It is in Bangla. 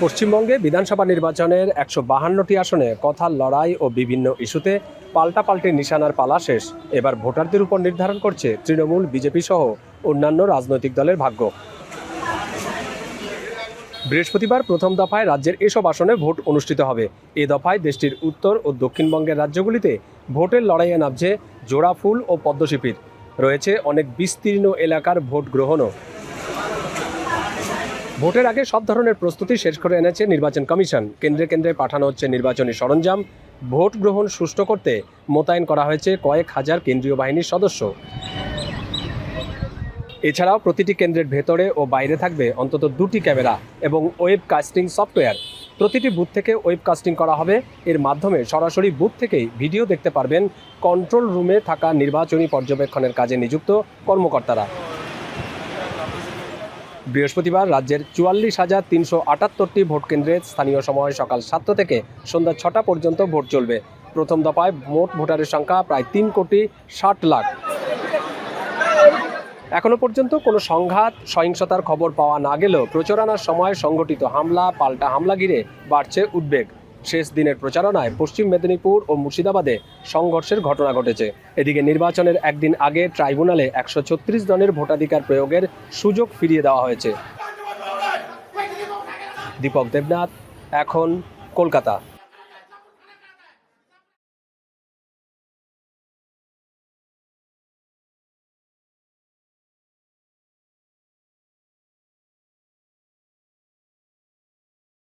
পশ্চিমবঙ্গে বিধানসভা নির্বাচনের ১৫২টি আসনে কথার লড়াই ও বিভিন্ন ইস্যুতে পাল্টাপাল্টি নিশানার পালা শেষ। এবার ভোটারদের উপর নির্ধারণ করছে তৃণমূল, বিজেপি সহ অন্যান্য রাজনৈতিক দলের ভাগ্য। বৃহস্পতিবার প্রথম দফায় রাজ্যের এসব আসনে ভোট অনুষ্ঠিত হবে। এ দফায় দেশটির উত্তর ও দক্ষিণবঙ্গের রাজ্যগুলিতে ভোটের লড়াইয়ে নামছে জোড়াফুল ও পদ্মশিপির। রয়েছে অনেক বিস্তীর্ণ এলাকার ভোট গ্রহণও। ভোটের আগে সব ধরনের প্রস্তুতি শেষ করে এনেছে নির্বাচন কমিশন। কেন্দ্রে কেন্দ্রে পাঠানো হচ্ছে নির্বাচনী সরঞ্জাম। ভোট গ্রহণ সুষ্ঠু করতে মোতায়েন করা হয়েছে কয়েক হাজার কেন্দ্রীয় বাহিনীর সদস্য। এছাড়াও প্রতিটি কেন্দ্রের ভেতরে ও বাইরে থাকবে অন্তত 2টি ক্যামেরা এবং ওয়েবকাস্টিং সফটওয়্যার। প্রতিটি বুথ থেকে ওয়েবকাস্টিং করা হবে। এর মাধ্যমে সরাসরি বুথ থেকেই ভিডিও দেখতে পারবেন কন্ট্রোল রুমে থাকা নির্বাচনী পর্যবেক্ষণের কাজে নিযুক্ত কর্মকর্তারা। বৃহস্পতিবার রাজ্যের ৪৪,৩৭৮টি ভোট কেন্দ্রে স্থানীয় সময় সকাল ৭টা থেকে সন্ধ্যা ৬টা পর্যন্ত ভোট চলবে। প্রথম দফায় মোট ভোটারের সংখ্যা প্রায় ৩,৬০,০০,০০০। এখনো পর্যন্ত কোনো সংঘাত, সহিংসতার খবর পাওয়া না গেলেও প্রচারণার সময় সংঘটিত হামলা, পাল্টা হামলা ঘিরে বাড়ছে উদ্বেগ। শেষ দিনের প্রচারণায় পশ্চিম মেদিনীপুর ও মুর্শিদাবাদে সংঘর্ষের ঘটনা ঘটেছে। এদিকে নির্বাচনের একদিন আগে ট্রাইব্যুনালে ১৩৬ জনের ভোটাধিকার প্রয়োগের সুযোগ ফিরিয়ে দেওয়া হয়েছে। দীপক দেবনাথ, এখন, কলকাতা।